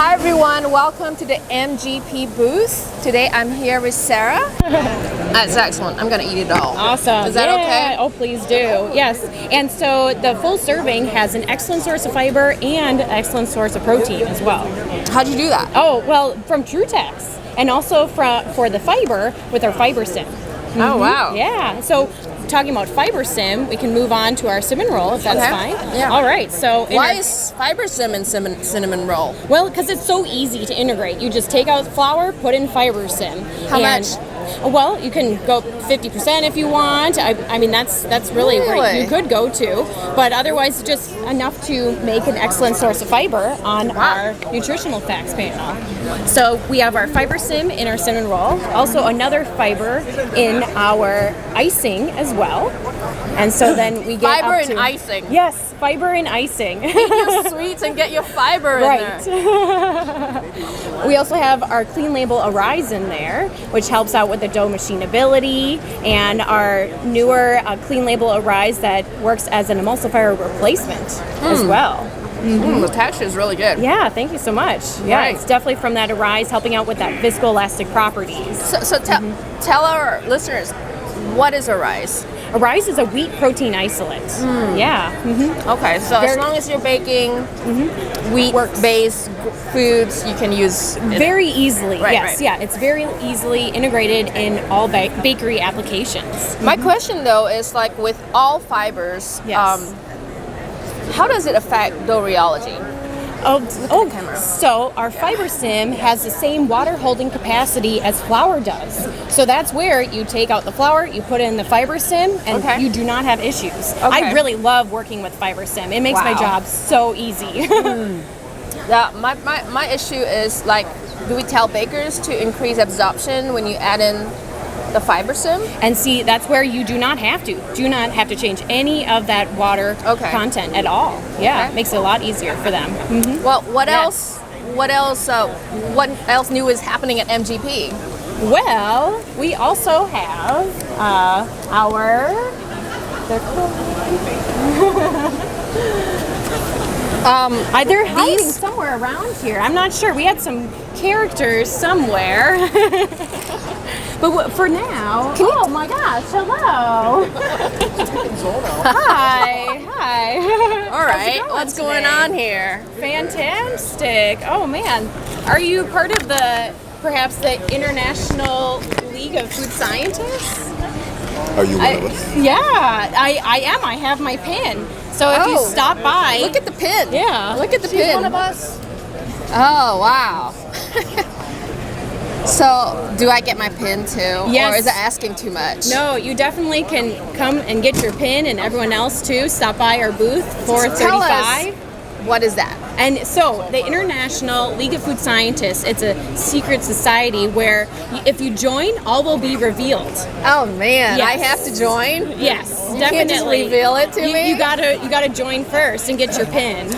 Hi everyone, welcome to the MGP booth. Today I'm here with Sarah. That's excellent. I'm gonna eat it all. Awesome. Is that okay? Oh, please do. Yes. And so the full serving has an excellent source of fiber and an excellent source of protein as well. How'd you do that? Oh, well, from TrueTex. And also for the fiber with our fiber sim. Oh, wow. Yeah. So talking about fiber sim, we can move on to our cinnamon roll if that's fine. Yeah. All right. So why is fiber sim and cinnamon roll? Well, because it's so easy to integrate. You just take out flour, put in fiber sim. How much? Well, you can go 50% if you want. I mean, that's really great. You could go to, but otherwise, just enough to make an excellent source of fiber on our nutritional facts panel. So we have our fiber sim in our cinnamon roll. Also, another fiber in our icing as well. And so then we get fiber up to, and icing. Yes, fiber and icing. Eat your sweets and get your fiber in there. We also have our clean label Arise in there, which helps out with the dough machinability, and our newer clean label Arise that works as an emulsifier replacement as well. The texture is really good. Yeah, thank you so much. Yeah, Right. It's definitely from that Arise, helping out with that viscoelastic properties. So tell our listeners, what is Arise? Arise is a wheat protein isolate. Yeah. Okay, so as long as you're baking wheat-based foods, you can use it. Very easily, Right, yes. right. Yeah, it's very easily integrated in all bakery applications. My question though is like with all fibers, Yes. how does it affect dough rheology? Camera. So our fiber sim has the same water holding capacity as flour does. So that's where you take out the flour, you put in the fiber sim, and you do not have issues. I really love working with fiber sim. It makes my job so easy. Yeah, my issue is like, do we tell bakers to increase absorption when you add in the fiber sim? And see, that's where you do not have to. Do not have to change any of that water content at all. Yeah, it makes it a lot easier for them. Well, what else? What else new is happening at MGP? Well, we also have our. They're hiding somewhere around here. I'm not sure. We had some characters somewhere. But for now, oh my gosh, hello. Hi. All right, what's going on here? Fantastic. Oh man, are you part of perhaps the International League of Food Scientists? Are you one of us? Yeah, I am. I have my pin. So if you stop by, look at the pin. Yeah, look at the pin. She's one of us. Oh wow. So, do I get my pin too? Yes. Or is it asking too much? No, you definitely can come and get your pin, and everyone else too. Stop by our booth, 435. What is that? And so, the International League of Food Scientists, it's a secret society where if you join, all will be revealed. Oh man, Yes. I have to join? Yes, You definitely. can't just reveal it to me? You gotta join first and get your pin.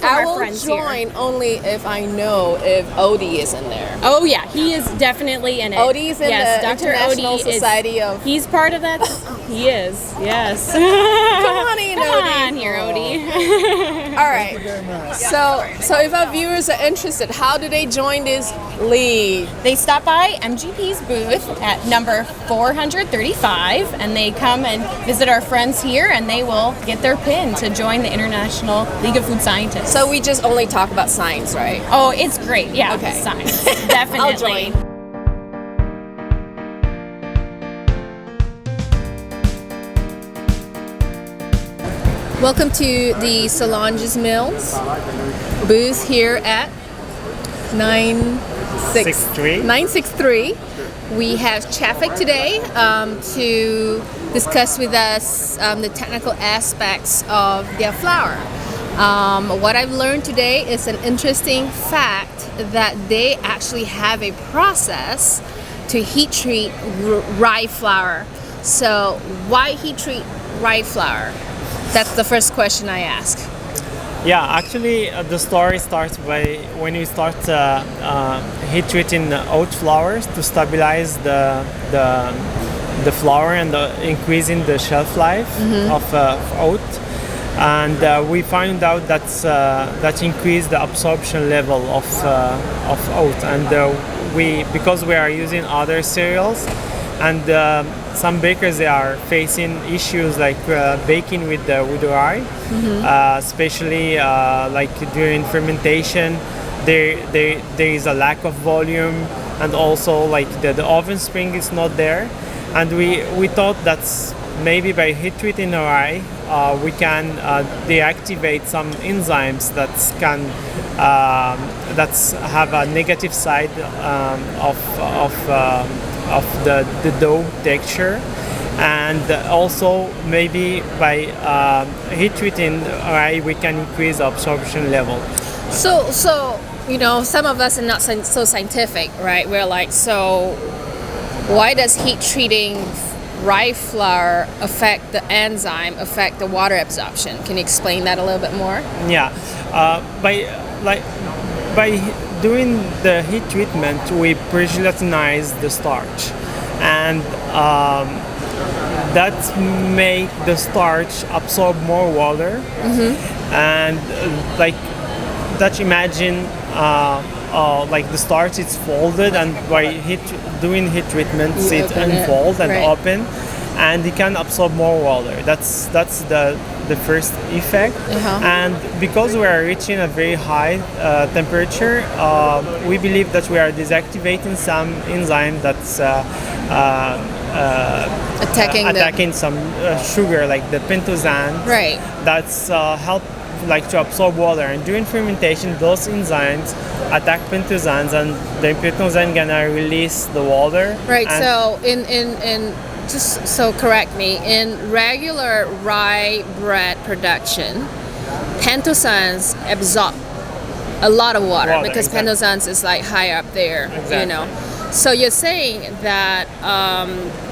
I will join only if I know if Odie is in there. Oh yeah, he is definitely in it. Odie's in the Dr. International Odie Society of... He's part of that. He is, yes. Come on in, Come Odie. on here, Odie. All right. So if our viewers are interested, how do they join this league? They stop by MGP's booth at number 435, and they come and visit our friends here, and they will get their pin to join the International League of Food Scientists. So we just only talk about science, right? Oh, it's great. Yeah, Okay. science. Definitely. I'll join. Welcome to the Solange's Mills booth here at 963. We have Chafik today to discuss with us the technical aspects of their flour. What I've learned today is an interesting fact that they actually have a process to heat treat rye flour. So why heat treat rye flour? That's the first question I ask. Yeah, actually, the story starts by when you start heat treating oat flours to stabilize the flour and increasing the shelf life of oat. and we found out that increased the absorption level of oat, and because we are using other cereals, and some bakers, they are facing issues like baking with rye, especially like during fermentation. There is a lack of volume, and also like the oven spring is not there, and we thought that's maybe by heat treating rye we can deactivate some enzymes that can that's have a negative side of the dough texture, and also maybe by heat treating rye we can increase the absorption level. So you know, some of us are not so scientific, right? We're like, so why does heat treating rye flour affect the enzyme, affect the water absorption? Can you explain that a little bit more? Yeah, by doing the heat treatment, we pre-gelatinize the starch, and that make the starch absorb more water, and like that. Imagine like the starch is folded, and by doing heat treatments, it unfolds and open, and it can absorb more water. That's the first effect. And because we are reaching a very high temperature, we believe that we are deactivating some enzyme that's attacking some sugar, like the pentosane. Right. That's help like to absorb water, and during fermentation those enzymes attack pentosanes, and the pentosane gonna release the water. Right. So in just so correct me, in regular rye bread production, pentosanes absorb a lot of water because pentosanes is like high up there, you know. So you're saying that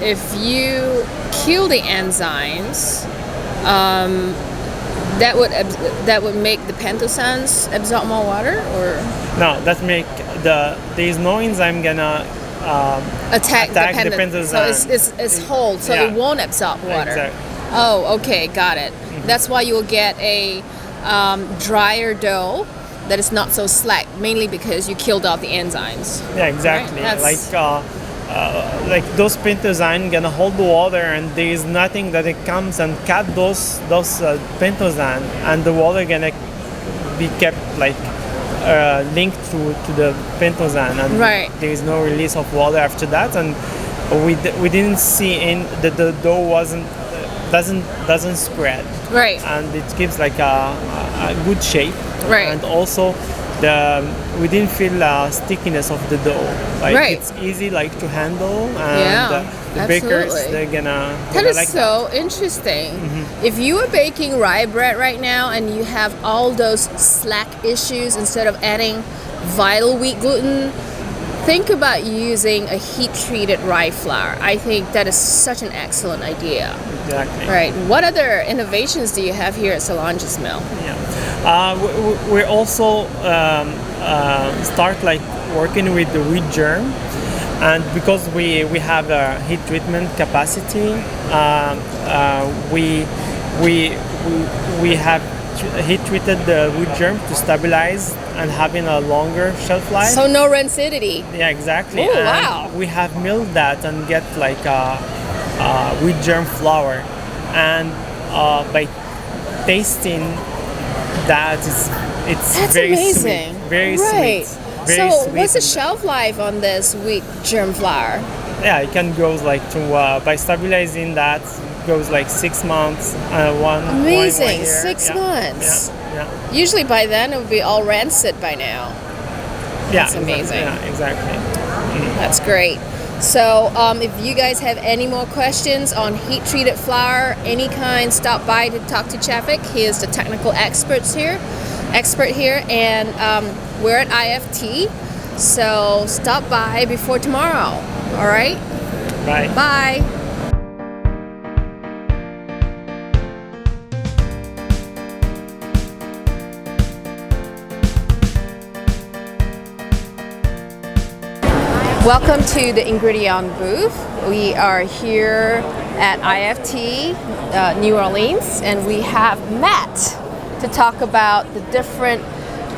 if you kill the enzymes, that would make the pentosanes absorb more water, or no? That make there is no enzyme gonna attack the pentosane. So it's whole, so it won't absorb water. Exactly. Oh, okay, got it. That's why you'll get a drier dough that is not so slack, mainly because you killed off the enzymes. Yeah, exactly. Right? Like those pentosane gonna hold the water, and there is nothing that it comes and cut those pentosane, and the water gonna be kept like linked to the pentosane, and there is no release of water after that, and we didn't see the dough doesn't spread, right, and it gives like a good shape, right, and also we didn't feel stickiness of the dough. Like it's easy like to handle, and the bakers, they're gonna like so interesting. If you are baking rye bread right now and you have all those slack issues, instead of adding vital wheat gluten, think about using a heat treated rye flour. I think that is such an excellent idea. Exactly. Right. What other innovations do you have here at Solange's Mill? We're also start like working with the wheat germ, and because we have a heat treatment capacity, we have heat treated the wheat germ to stabilize and having a longer shelf life. So no rancidity. Yeah, exactly. Oh, wow. We have milled that and get like a wheat germ flour, and by tasting that, it's very amazing. Sweet, very right. sweet. So what's the shelf life on this wheat germ flour? Yeah, it can go like to by stabilizing that goes like 6 months. Amazing, one year. 6 months. Yeah. Usually by then it would be all rancid by now. That's amazing. Yeah, exactly. That's great. So if you guys have any more questions on heat treated flour, any kind, stop by to talk to Chafik. He is the technical expert here, and we're at IFT. So stop by before tomorrow. All right. Bye. Bye. Welcome to the ingredient booth. We are here at IFT New Orleans, and we have Matt to talk about the different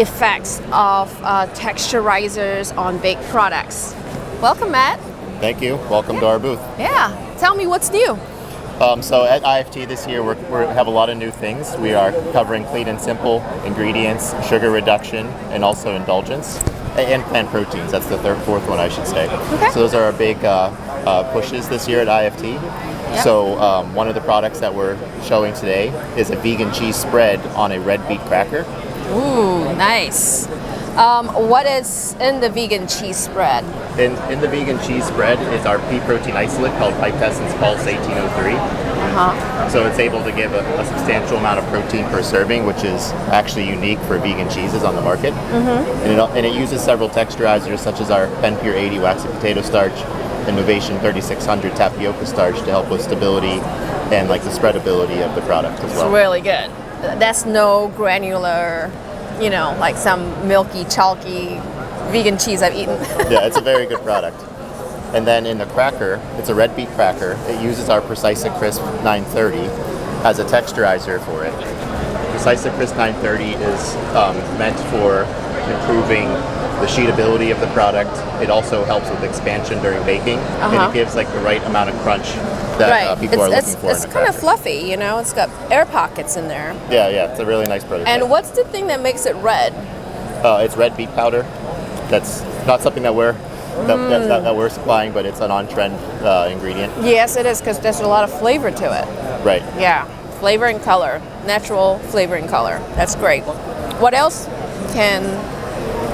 effects of texturizers on baked products. Welcome, Matt. Thank you. Welcome to our booth. Yeah. Tell me what's new. So at IFT this year, we have a lot of new things. We are covering clean and simple ingredients, sugar reduction, and also indulgence, and plant proteins. That's the fourth one, I should say. Okay. So those are our big pushes this year at IFT. Yep. So one of the products that we're showing today is a vegan cheese spread on a red beet cracker. Ooh, nice. What is in the vegan cheese spread? In the vegan cheese spread, it's our pea protein isolate called Pipessence Pulse 1803. So it's able to give a substantial amount of protein per serving, which is actually unique for vegan cheeses on the market. And it uses several texturizers such as our Penpure 80 waxy potato starch, Innovation 3600 tapioca starch to help with stability and like the spreadability of the product as well. It's really good. That's no granular, you know, like some milky, chalky vegan cheese I've eaten. Yeah, it's a very good product. And then in the cracker, it's a red beet cracker. It uses our Precisa Crisp 930 as a texturizer for it. Precisa Crisp 930 is meant for improving the sheetability of the product. It also helps with expansion during baking, and it gives like the right amount of crunch that people are looking for in a It's kind cracker. of fluffy, you know. It's got air pockets in there. Yeah, it's a really nice prototype. And what's the thing that makes it red? It's red beet powder. That's not something that we're supplying, but it's an on-trend ingredient. Yes, it is, because there's a lot of flavor to it. Right. Yeah, flavor and color, natural flavor and color. That's great. What else can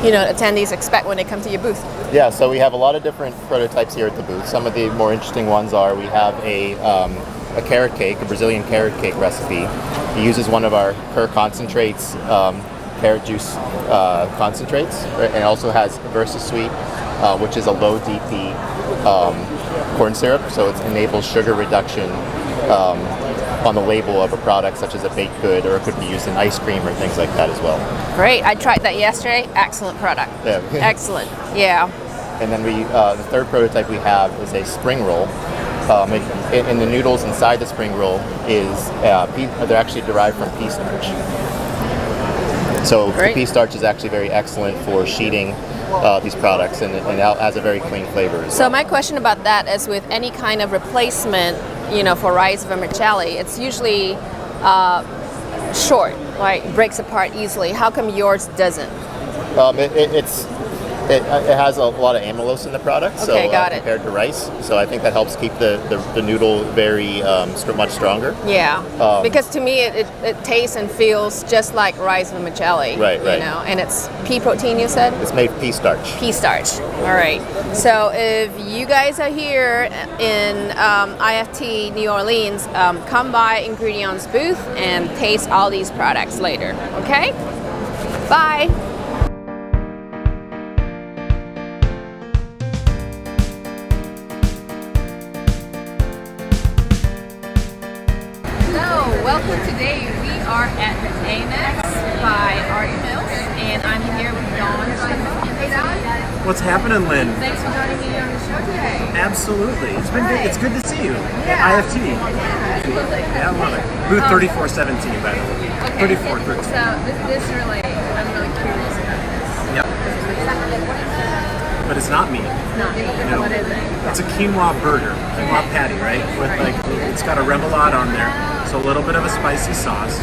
attendees expect when they come to your booth? Yeah, so we have a lot of different prototypes here at the booth. Some of the more interesting ones are we have a carrot cake, a Brazilian carrot cake recipe. It uses one of our concentrates, carrot juice concentrates, and it also has VersaSweet, which is a low DP corn syrup, so it enables sugar reduction on the label of a product such as a baked good, or it could be used in ice cream or things like that as well. Great, I tried that yesterday. Excellent product. Yeah. Excellent, yeah. And then the third prototype we have is a spring roll. And the noodles inside the spring roll they're actually derived from pea starch. So the pea starch is actually very excellent for sheeting these products, and it has a very clean flavor. So my question about that is, with any kind of replacement, for rice vermicelli, it's usually short, like breaks apart easily. How come yours doesn't? It has a lot of amylose in the product, compared to rice. So I think that helps keep the noodle very much stronger. Yeah, because to me it tastes and feels just like rice vermicelli. Right. And it's pea protein, you said? It's made pea starch. Pea starch. All right. So if you guys are here in IFT New Orleans, come by Ingredients booth and taste all these products later. Okay? Bye. Welcome. Today we are at the AMEX by Artie Mills, and I'm here with Dawn. What's happening, Lynn? Thanks for joining me on the show today. Absolutely. It's been good. It's good to see you. Yeah. IFT. Absolutely. Yeah, I love it. Booth 3417, by the way. Okay. 3413. So this really, I'm really curious about this. Yep. But it's not meat. It's not me. No. What is it? It's a quinoa burger, quinoa patty, right? With it's got a remoulade on there, so a little bit of a spicy sauce,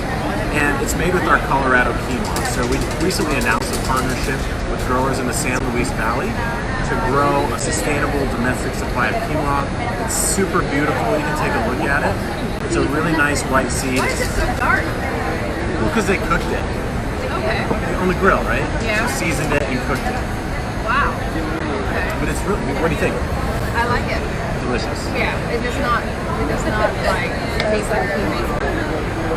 and it's made with our Colorado quinoa. So we recently announced a partnership with growers in the San Luis Valley to grow a sustainable domestic supply of quinoa. It's super beautiful. You can take a look at it. It's a really nice white seed. Why is it so dark? Well, because they cooked it Okay. on the grill, right? Yeah. So seasoned it and cooked it. Wow. Okay. But it's really. What do you think? I like it. Delicious. Yeah. It does not like taste like beef.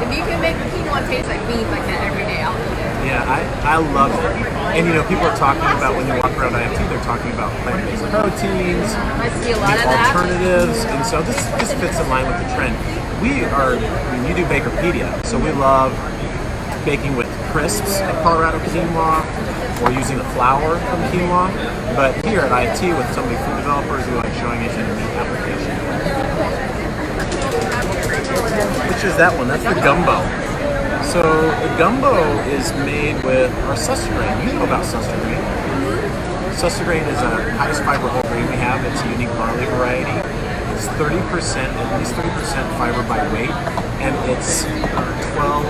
If you can make the quinoa taste like beef like that every day, I'll eat it. Yeah, I love it. And people are talking about, when you walk around IFT, they're talking about plant-based proteins, I see a lot of that. alternatives, and so this fits in line with the trend. You do BAKERpedia, so we love baking with crisps of Colorado quinoa, or using the flour from quinoa. But here at IFT, with so many food developers, we like showing it in a meat application. Which is that one? That's the gumbo. So the gumbo is made with our sustergrain. You know about sustergrain. Sustergrain is the highest fiber whole grain we have. It's a unique barley variety. It's 30%, at least 30% fiber by weight, and it's 12%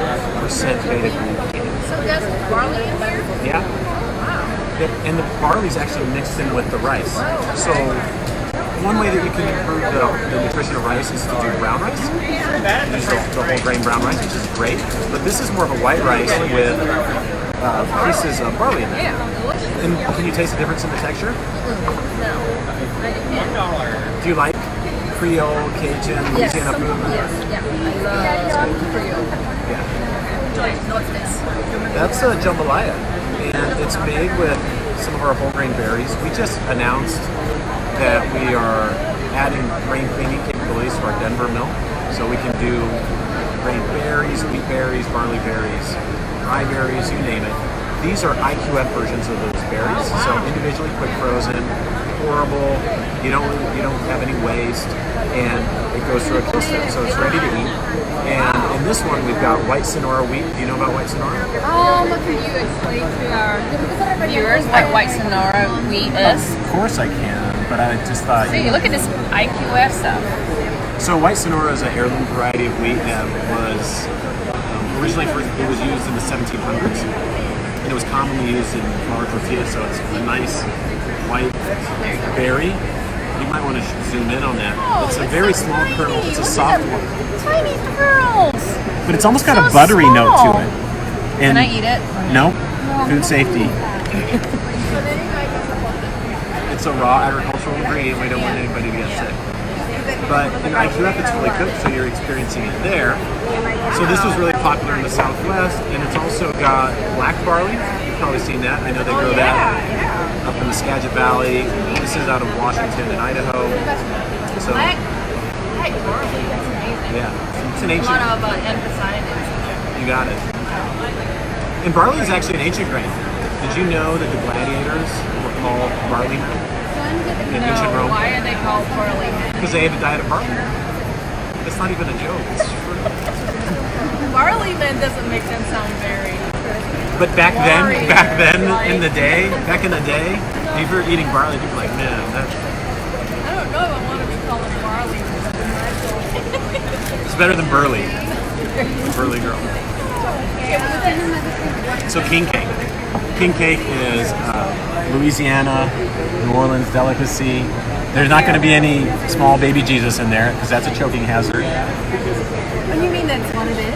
beta glucan. So there's barley in here? Yeah. And the barley's actually mixed in with the rice. So one way that you can improve the nutrition of rice is to do brown rice. Use the whole grain brown rice, which is great. But this is more of a white rice with pieces of barley in there. And can you taste the difference in the texture? Do you like Creole, Cajun, Louisiana food? Yes, yeah. I love Creole. Yeah. What's this? That's a jambalaya, and it's made with some of our whole grain berries. We just announced that we are adding grain cleaning capabilities to our Denver mill, so we can do grain berries, wheat berries, barley berries, rye berries, you name it. These are IQF versions of those berries, so individually quick frozen, pourable. You don't have any waste, and it goes through a kill step, so it's ready to eat. And in this one, we've got white Sonora wheat. Do you know about white Sonora? Can you explain to our viewers what white Sonora wheat is? Of course I can, but I just thought. See, look at this IQF stuff. So white Sonora is an heirloom variety of wheat that was originally it was used in the 1700s, and it was commonly used in flour tortillas. So it's a nice white berry. You might want to zoom in on that. It's a very small kernel. It's a soft one. Tiny kernels. But it's almost got So a buttery small. note to it. And Can I eat it? No. Food safety. It's a raw agricultural ingredient. We don't want anybody to get sick. But in IQF, it's fully cooked, so you're experiencing it there. So this was really popular in the Southwest, and it's also got black barley. You've probably seen that. I know they grow that up in the Skagit Valley. This is out of Washington and Idaho. So Black barley. That's amazing. yeah, it's an A ancient. lot of anthocyanins. You got it. And barley is actually an ancient grain. Did you know that the gladiators were called barley men in ancient Rome? Why are they called barley men? Because they had a diet of barley. It's not even a joke. It's true. Barley men doesn't make them sound very. But back then, in the day, if you were eating barley, people were like, man, that. I don't know if I want to be called a barley man. It's better than burley. Burley girl. So king cake. King cake is Louisiana, New Orleans delicacy. There's not going to be any small baby Jesus in there because that's a choking hazard. What do you mean that's what it is?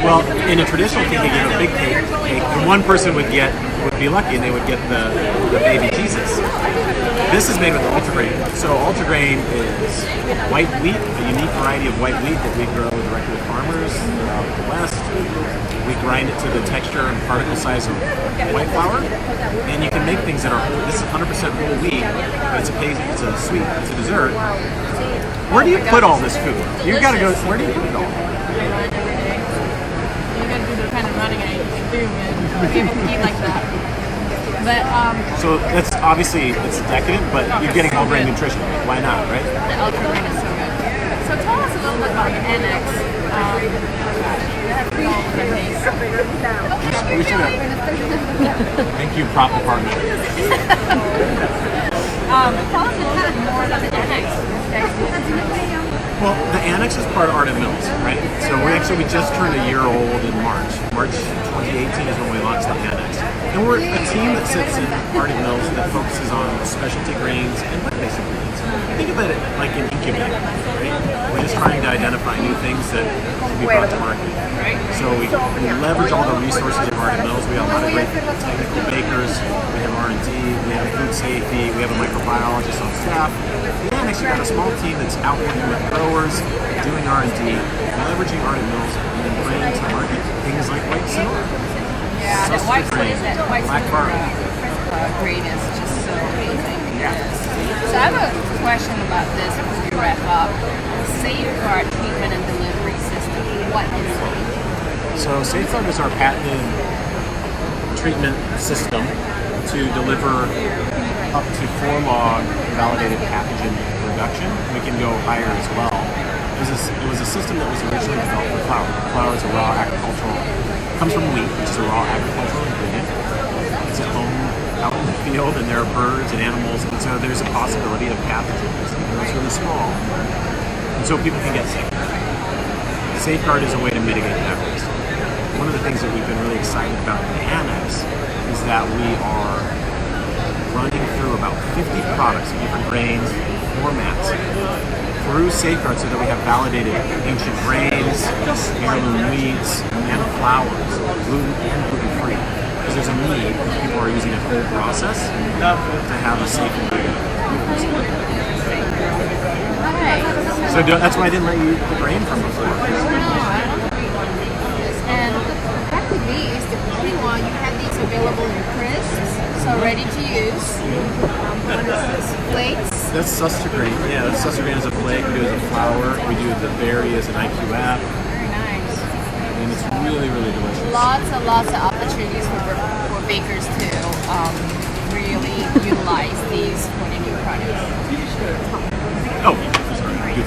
Well, in a traditional king cake, you have a big cake, and one person would be lucky, and they would get the baby Jesus. This is made with ultragrain. So ultragrain is white wheat, a unique variety of white wheat that we grow directly with farmers throughout the West. We grind it to the texture and particle size of white flour, and you can make things that are whole. This is 100% whole wheat, but it's a sweet, it's a dessert. Where do you put all this food? You've got to go. Where do you put it all? You gotta do the kind of running I do, man. People eat like that. But So that's obviously it's decadent, but you're getting whole grain nutrition. Why not, right? the ultragrain is so good. So tell us a little bit about the annex. We should have. Thank you, prop department. Tell us a little bit more about the annex. Well, the annex is part of Art of Mills, right? So we just turned a year old in March. March 2018 is when we launched the annex. And we're a team that sits in Art of Mills that focuses on specialty grains and plant-based grains. Think about it like an incubator, right? We're just trying to identify new things that can be brought to market. So we leverage all the resources of Art of Mills. We have a lot of great technical bakers. We have R&D. We have food safety. We have a microbiologist on staff. The annex, we've got a small team that's out working with growers, doing R&D, leveraging Art of Mills, and then bringing to market things like white Sonora. Yeah, the white grain, is that white black barley. green is just so amazing. Yeah. So I have a question about this before we wrap up. Safeguard treatment and delivery system. What is it? So Safeguard is our patented treatment system to deliver up to 4 log validated pathogen reduction. We can go higher as well. it was a system that was originally developed for flour. Flour is a raw agricultural, comes from wheat, which is a raw agricultural ingredient. It's at home out in the field, and there are birds and animals, and so there's a possibility of pathogens. It's really small, and so people can get sick. Safeguard is a way to mitigate that risk. One of the things that we've been really excited about in the annex is that we are running through about 50 products of different grains, formats, through Safeguard so that we have validated ancient grains, heirloom wheats, and flours, gluten and gluten-free. Because there's a need, if people are using a whole process, to have a safe ingredient. So that's why I didn't let you eat the grain from before. No, I don't think and that could be is the only one. You have these available in crisps, so ready to use. What is this? Flakes? That's sustragrain. Yeah, that's sustragrain as a flake. We do it as a flour. We do the berry as an IQF. Very nice. And it's really, really delicious. Lots and lots of opportunities for bakers to really utilize these for the new products. Oh, sorry.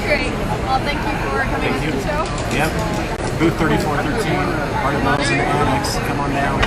Great. Well, thank you for coming to the show. Yep. Booth 3413, part of those in the annex. Come on down.